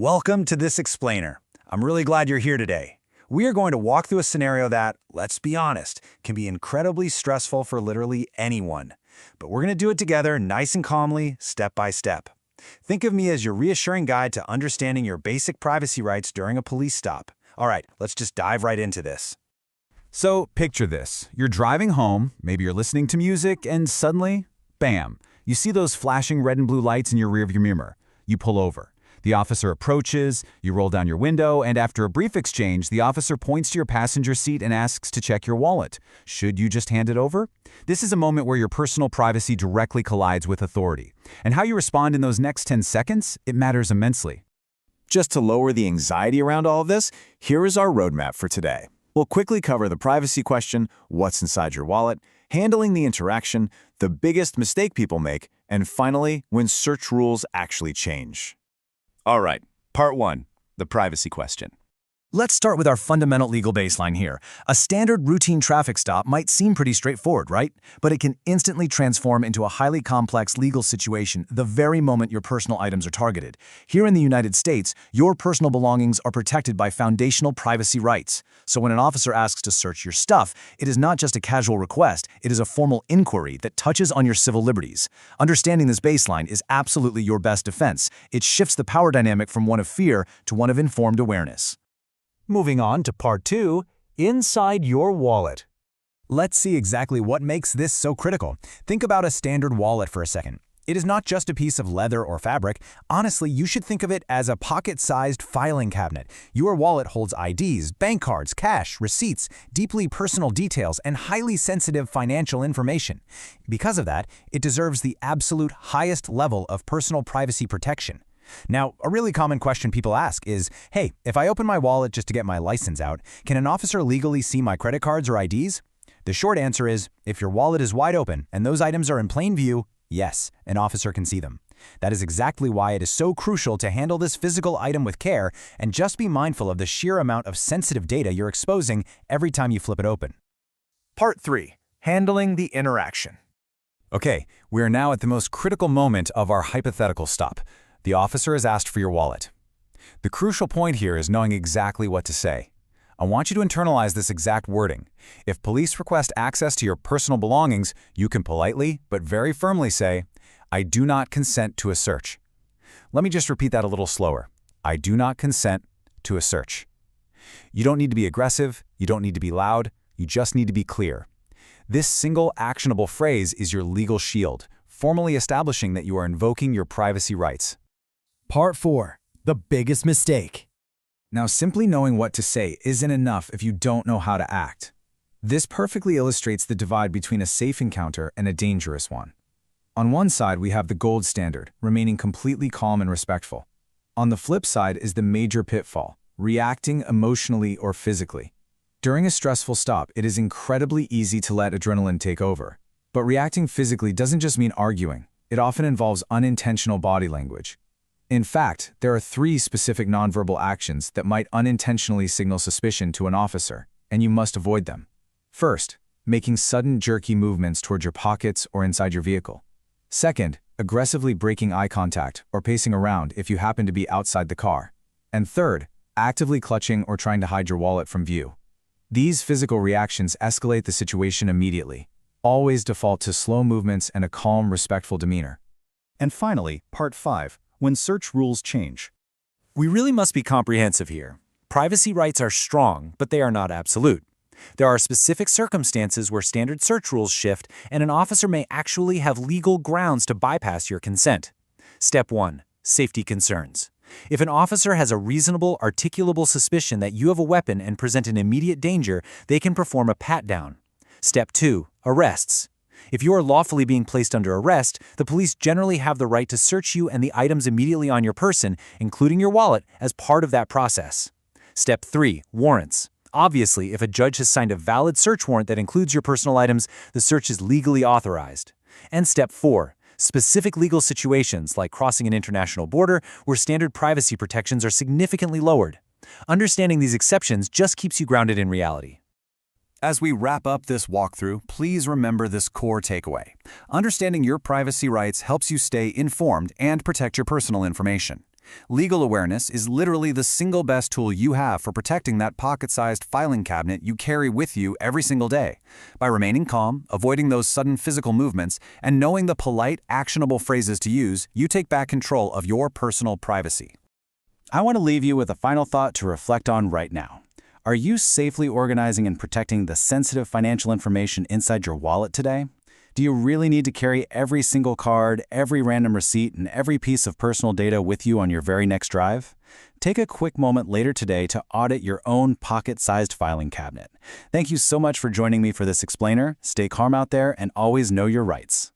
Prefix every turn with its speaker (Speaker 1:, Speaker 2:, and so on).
Speaker 1: Welcome to This Explainer. I'm really glad you're here today. We are going to walk through a scenario that, let's be honest, can be incredibly stressful for literally anyone. But we're going to do it together, nice and calmly, step by step. Think of me as your reassuring guide to understanding your basic privacy rights during a police stop. All right, let's just dive right into this.
Speaker 2: So, picture this. You're driving home, maybe you're listening to music, and suddenly, bam, you see those flashing red and blue lights in your rearview mirror. You pull over. The officer approaches, you roll down your window, and after a brief exchange, the officer points to your passenger seat and asks to check your wallet. Should you just hand it over? This is a moment where your personal privacy directly collides with authority. And how you respond in those next 10 seconds, it matters immensely.
Speaker 3: Just to lower the anxiety around all of this, here is our roadmap for today. We'll quickly cover the privacy question, what's inside your wallet, handling the interaction, the biggest mistake people make, and finally, when search rules actually change. All right, part one, the privacy question.
Speaker 1: Let's start with our fundamental legal baseline here. A standard routine traffic stop might seem pretty straightforward, right? But it can instantly transform into a highly complex legal situation the very moment your personal items are targeted. Here in the United States, your personal belongings are protected by foundational privacy rights. So when an officer asks to search your stuff, it is not just a casual request, it is a formal inquiry that touches on your civil liberties. Understanding this baseline is absolutely your best defense. It shifts the power dynamic from one of fear to one of informed awareness.
Speaker 4: Moving on to part two, inside your wallet.
Speaker 1: Let's see exactly what makes this so critical. Think about a standard wallet for a second. It is not just a piece of leather or fabric. Honestly, you should think of it as a pocket-sized filing cabinet. Your wallet holds IDs, bank cards, cash, receipts, deeply personal details, and highly sensitive financial information. Because of that, it deserves the absolute highest level of personal privacy protection. Now, a really common question people ask is, hey, if I open my wallet just to get my license out, can an officer legally see my credit cards or IDs? The short answer is, if your wallet is wide open and those items are in plain view, yes, an officer can see them. That is exactly why it is so crucial to handle this physical item with care and just be mindful of the sheer amount of sensitive data you're exposing every time you flip it open.
Speaker 4: Part three, handling the interaction.
Speaker 2: Okay, we are now at the most critical moment of our hypothetical stop. The officer has asked for your wallet. The crucial point here is knowing exactly what to say. I want you to internalize this exact wording. If police request access to your personal belongings, you can politely, but very firmly say, I do not consent to a search. Let me just repeat that a little slower. I do not consent to a search. You don't need to be aggressive, you don't need to be loud, you just need to be clear. This single actionable phrase is your legal shield, formally establishing that you are invoking your privacy rights.
Speaker 1: Part 4. The biggest mistake. Now, simply knowing what to say isn't enough if you don't know how to act. This perfectly illustrates the divide between a safe encounter and a dangerous one. On one side, we have the gold standard, remaining completely calm and respectful. On the flip side is the major pitfall, reacting emotionally or physically. During a stressful stop, it is incredibly easy to let adrenaline take over. But reacting physically doesn't just mean arguing. It often involves unintentional body language. In fact, there are 3 specific nonverbal actions that might unintentionally signal suspicion to an officer, and you must avoid them. First, making sudden jerky movements toward your pockets or inside your vehicle. Second, aggressively breaking eye contact or pacing around if you happen to be outside the car. And third, actively clutching or trying to hide your wallet from view. These physical reactions escalate the situation immediately. Always default to slow movements and a calm, respectful demeanor.
Speaker 3: And finally, part 5, when search rules change.
Speaker 4: We really must be comprehensive here. Privacy rights are strong, but they are not absolute. There are specific circumstances where standard search rules shift, and an officer may actually have legal grounds to bypass your consent. Step 1. Safety concerns. If an officer has a reasonable, articulable suspicion that you have a weapon and present an immediate danger, they can perform a pat-down. Step 2. Arrests. If you are lawfully being placed under arrest, the police generally have the right to search you and the items immediately on your person, including your wallet, as part of that process. Step 3. Warrants. Obviously, if a judge has signed a valid search warrant that includes your personal items, the search is legally authorized. And Step 4. Specific legal situations like crossing an international border where standard privacy protections are significantly lowered. Understanding these exceptions just keeps you grounded in reality.
Speaker 3: As we wrap up this walkthrough, please remember this core takeaway. Understanding your privacy rights helps you stay informed and protect your personal information.
Speaker 2: Legal awareness is literally the single best tool you have for protecting that pocket-sized filing cabinet you carry with you every single day. By remaining calm, avoiding those sudden physical movements, and knowing the polite, actionable phrases to use, you take back control of your personal privacy.
Speaker 4: I want to leave you with a final thought to reflect on right now. Are you safely organizing and protecting the sensitive financial information inside your wallet today? Do you really need to carry every single card, every random receipt, and every piece of personal data with you on your very next drive? Take a quick moment later today to audit your own pocket-sized filing cabinet. Thank you so much for joining me for this explainer. Stay calm out there and always know your rights.